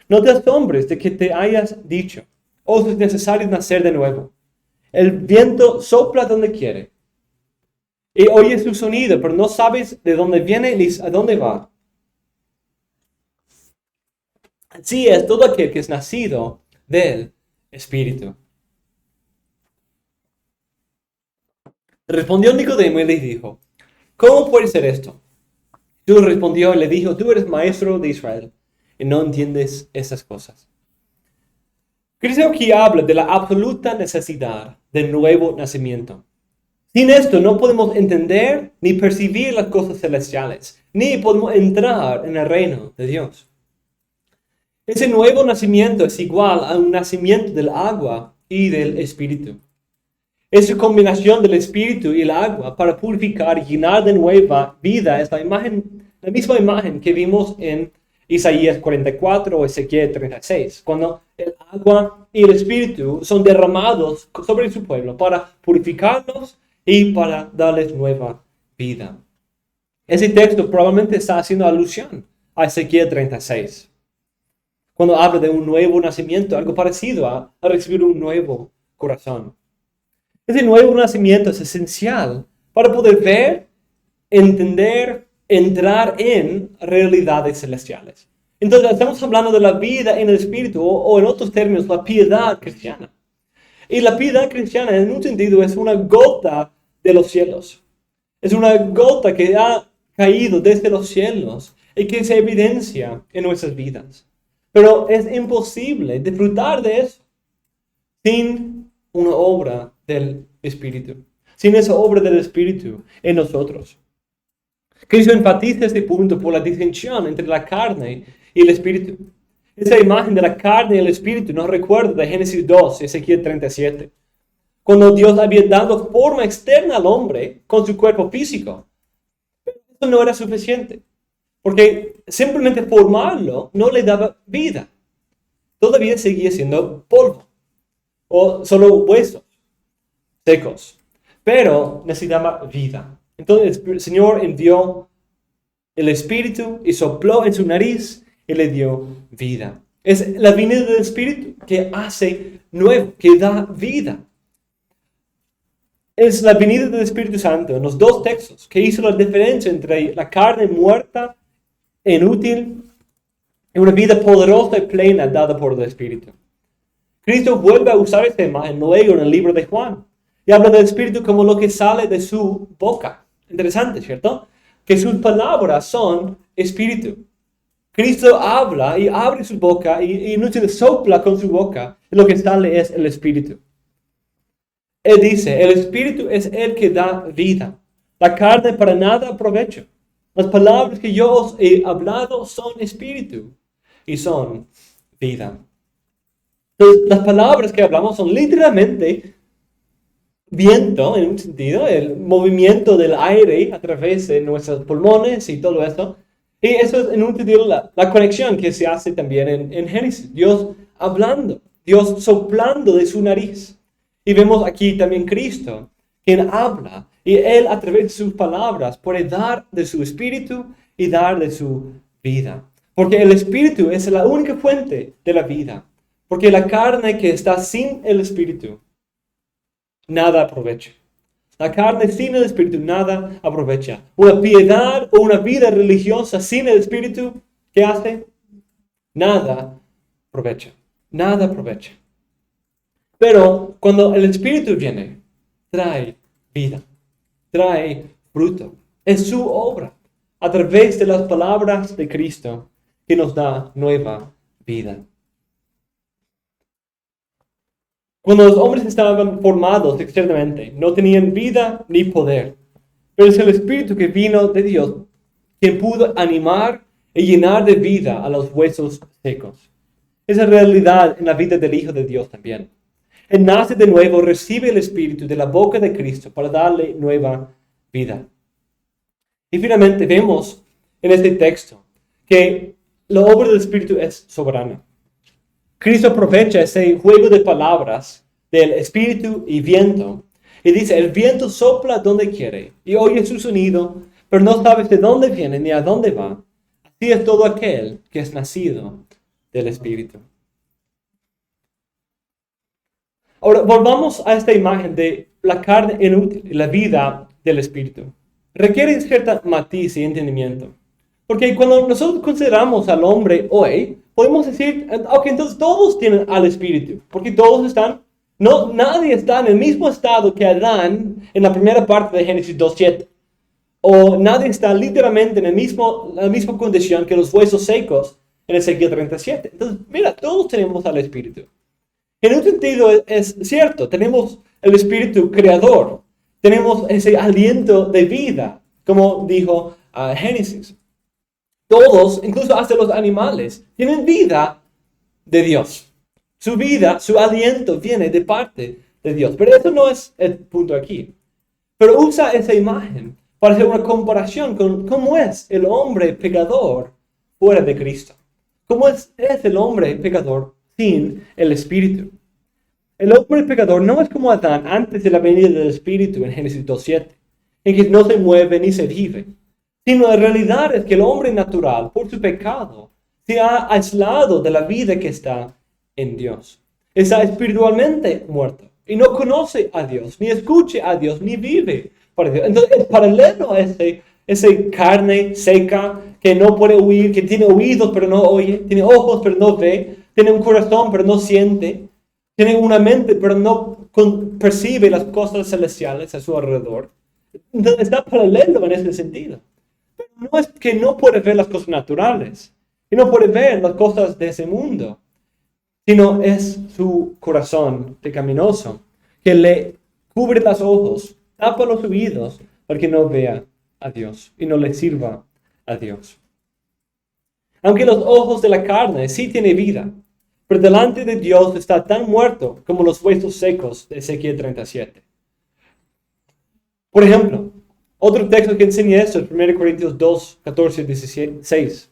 No te asombres de que te hayas dicho: os es necesario nacer de nuevo. El viento sopla donde quiere, y oyes su sonido, pero no sabes de dónde viene ni a dónde va. Así es todo aquel que es nacido del Espíritu. Respondió Nicodemo y le dijo: ¿cómo puede ser esto? Jesús respondió y le dijo: tú eres maestro de Israel y no entiendes esas cosas. Cristo aquí habla de la absoluta necesidad del nuevo nacimiento. Sin esto no podemos entender ni percibir las cosas celestiales, ni podemos entrar en el reino de Dios. Ese nuevo nacimiento es igual a un nacimiento del agua y del Espíritu. Esa combinación del Espíritu y el agua para purificar y llenar de nueva vida es la misma imagen que vimos en Isaías 44 o Ezequiel 36, cuando el agua y el Espíritu son derramados sobre su pueblo para purificarlos y para darles nueva vida. Ese texto probablemente está haciendo alusión a Ezequiel 36. Cuando habla de un nuevo nacimiento, algo parecido a recibir un nuevo corazón. Ese nuevo nacimiento es esencial para poder ver, entender, entrar en realidades celestiales. Entonces, estamos hablando de la vida en el Espíritu, o en otros términos, la piedad cristiana. Y la piedad cristiana, en un sentido, es una gota de los cielos. Es una gota que ha caído desde los cielos y que se evidencia en nuestras vidas. Pero es imposible disfrutar de eso sin una obra del Espíritu, sin esa obra del Espíritu en nosotros. Cristo enfatiza este punto por la distinción entre la carne y el Espíritu. Esa imagen de la carne y el Espíritu nos recuerda de Génesis 2, Ezequiel 37. Cuando Dios había dado forma externa al hombre con su cuerpo físico. Pero eso no era suficiente. Porque simplemente formarlo no le daba vida. Todavía seguía siendo polvo. O solo huesos secos. Pero necesitaba vida. Entonces el Señor envió el Espíritu y sopló en su nariz y le dio vida. Es la venida del Espíritu que hace nuevo, que da vida. Es la venida del Espíritu Santo en los dos textos que hizo la diferencia entre la carne muerta e inútil y una vida poderosa y plena dada por el Espíritu. Cristo vuelve a usar esta imagen luego en el libro de Juan y habla del Espíritu como lo que sale de su boca. Interesante, ¿cierto? Que sus palabras son Espíritu. Cristo habla y abre su boca y no se sopla con su boca y lo que sale es el Espíritu. Él dice: el Espíritu es el que da vida. La carne para nada aprovecha. Las palabras que yo os he hablado son Espíritu y son vida. Entonces, las palabras que hablamos son literalmente viento, en un sentido, el movimiento del aire a través de nuestros pulmones y todo eso. Y eso es en un sentido la conexión que se hace también en Génesis. Dios hablando, Dios soplando de su nariz. Y vemos aquí también Cristo, quien habla. Y Él a través de sus palabras puede dar de su espíritu y dar de su vida. Porque el espíritu es la única fuente de la vida. Porque la carne que está sin el espíritu, nada aprovecha. La carne sin el espíritu nada aprovecha. Una piedad o una vida religiosa sin el espíritu, ¿qué hace? Nada aprovecha. Nada aprovecha. Pero cuando el espíritu viene, trae vida, trae fruto. Es su obra a través de las palabras de Cristo que nos da nueva vida. Cuando los hombres estaban formados externamente, no tenían vida ni poder. Pero es el Espíritu que vino de Dios quien pudo animar y llenar de vida a los huesos secos. Esa realidad en la vida del Hijo de Dios también. Él nace de nuevo, recibe el Espíritu de la boca de Cristo para darle nueva vida. Y finalmente vemos en este texto que la obra del Espíritu es soberana. Cristo aprovecha ese juego de palabras del espíritu y viento. Y dice, el viento sopla donde quiere y oye su sonido, pero no sabes de dónde viene ni a dónde va. Así es todo aquel que es nacido del espíritu. Ahora, volvamos a esta imagen de la carne inútil y la vida del espíritu. Requiere cierta matiz y entendimiento. Porque cuando nosotros consideramos al hombre hoy, podemos decir, ok, entonces todos tienen al espíritu, porque todos están, nadie está en el mismo estado que Adán en la primera parte de Génesis 2:7. O nadie está literalmente en la misma condición que los huesos secos en Ezequiel 37. Entonces, mira, todos tenemos al espíritu. En un sentido es cierto, tenemos el espíritu creador, tenemos ese aliento de vida, como dijo Génesis. Todos, incluso hasta los animales, tienen vida de Dios. Su vida, su aliento viene de parte de Dios. Pero eso no es el punto aquí. Pero usa esa imagen para hacer una comparación con cómo es el hombre pecador fuera de Cristo. ¿Cómo es el hombre pecador sin el Espíritu? El hombre pecador no es como Adán antes de la venida del Espíritu en Génesis 2:7, en que no se mueve ni se vive. Sino la realidad es que el hombre natural, por su pecado, se ha aislado de la vida que está en Dios. Está espiritualmente muerto y no conoce a Dios, ni escucha a Dios, ni vive para Dios. Entonces, es paralelo a ese carne seca que no puede oír, que tiene oídos pero no oye, tiene ojos pero no ve, tiene un corazón pero no siente, tiene una mente pero no percibe las cosas celestiales a su alrededor. Entonces, está paralelo en ese sentido. No es que no puede ver las cosas naturales, y no puede ver las cosas de ese mundo, sino es su corazón pecaminoso que le cubre los ojos, tapa los oídos para que no vea a Dios y no le sirva a Dios. Aunque los ojos de la carne sí tienen vida, pero delante de Dios está tan muerto como los huesos secos de Ezequiel 37. Por ejemplo, otro texto que enseña esto es 1 Corintios 2, 14, 16.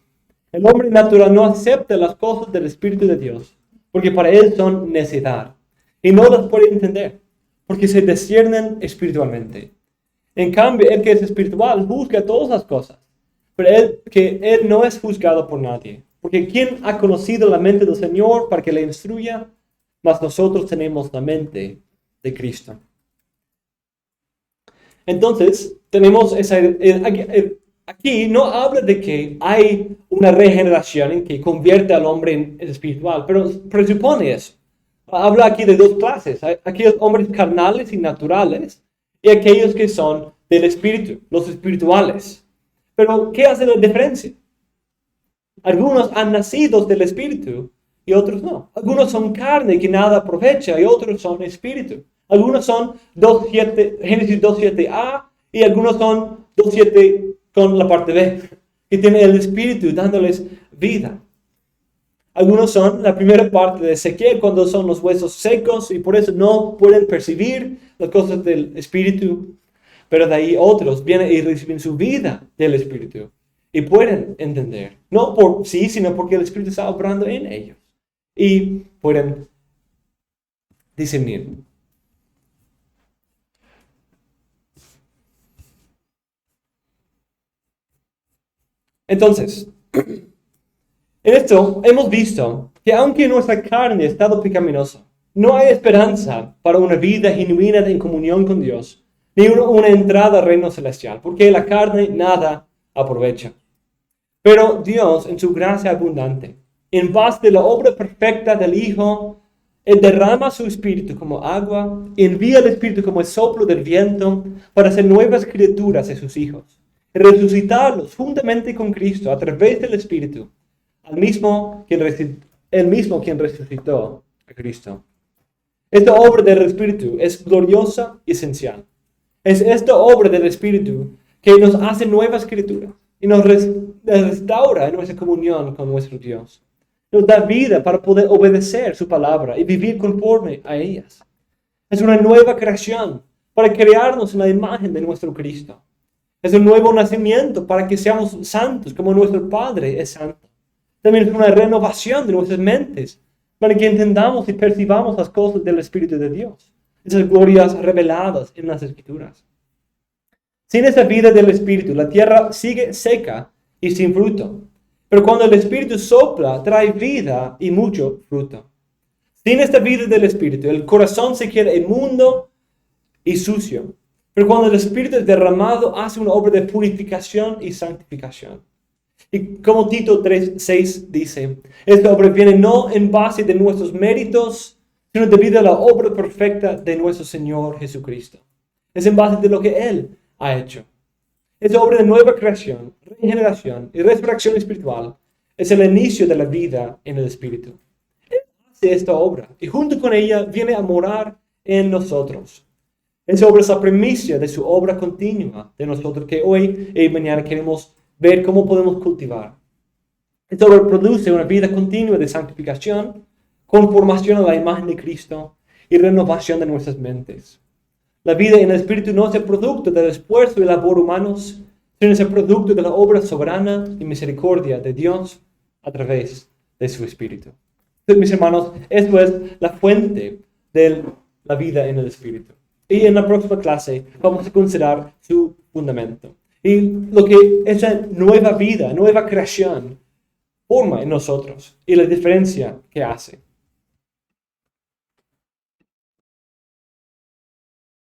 El hombre natural no acepta las cosas del Espíritu de Dios, porque para él son necedad, y no las puede entender, porque se disciernen espiritualmente. En cambio, el que es espiritual juzga todas las cosas, pero él no es juzgado por nadie. Porque ¿quién ha conocido la mente del Señor para que le instruya? Mas nosotros tenemos la mente de Cristo. Entonces, tenemos aquí no habla de que hay una regeneración en que convierte al hombre en espiritual, pero presupone eso. Habla aquí de dos clases, aquellos hombres carnales y naturales y aquellos que son del espíritu, los espirituales. Pero, ¿qué hace la diferencia? Algunos han nacido del espíritu y otros no. Algunos son carne que nada aprovecha y otros son espíritu. Algunos son Génesis 2:7a y algunos son 2:7 con la parte B, que tiene el espíritu dándoles vida. Algunos son la primera parte de Ezequiel cuando son los huesos secos y por eso no pueden percibir las cosas del espíritu. Pero de ahí otros vienen y reciben su vida del espíritu. y pueden entender. No por sí, sino porque el Espíritu está obrando en ellos. Y pueden discernir. Entonces, en esto hemos visto que aunque nuestra carne ha estado pecaminosa, no hay esperanza para una vida genuina en comunión con Dios, ni una entrada al reino celestial, porque la carne nada aprovecha. Pero Dios, en su gracia abundante, en base de la obra perfecta del Hijo, Él derrama su Espíritu como agua, envía el Espíritu como el soplo del viento para hacer nuevas criaturas de sus hijos, y resucitarlos juntamente con Cristo a través del Espíritu, él mismo quien resucitó a Cristo. Esta obra del Espíritu es gloriosa y esencial. Es esta obra del Espíritu que nos hace nuevas criaturas y nos restaura en nuestra comunión con nuestro Dios. Nos da vida para poder obedecer su palabra y vivir conforme a ellas. Es una nueva creación para crearnos en la imagen de nuestro Cristo. Es un nuevo nacimiento para que seamos santos como nuestro Padre es santo. También es una renovación de nuestras mentes para que entendamos y percibamos las cosas del Espíritu de Dios, esas glorias reveladas en las Escrituras. Sin esa vida del Espíritu, la tierra sigue seca y sin fruto. Pero cuando el Espíritu sopla, trae vida y mucho fruto. Sin esta vida del Espíritu, el corazón se queda inmundo y sucio. Pero cuando el Espíritu es derramado, hace una obra de purificación y santificación. Y como Tito 3:6 dice, esta obra viene no en base de nuestros méritos, sino debido a la obra perfecta de nuestro Señor Jesucristo. Es en base de lo que Él ha hecho. Esta obra de nueva creación, regeneración y resurrección espiritual es el inicio de la vida en el Espíritu. Él hace esta obra y junto con ella viene a morar en nosotros. Esa obra es la primicia de su obra continua de nosotros que hoy y mañana queremos ver cómo podemos cultivar. Esta obra produce una vida continua de santificación, conformación a la imagen de Cristo y renovación de nuestras mentes. La vida en el Espíritu no es el producto del esfuerzo y labor humanos, sino es el producto de la obra soberana y misericordia de Dios a través de su Espíritu. Entonces, mis hermanos, esto es la fuente de la vida en el Espíritu. Y en la próxima clase vamos a considerar su fundamento. Y lo que esa nueva vida, nueva creación, forma en nosotros y la diferencia que hace.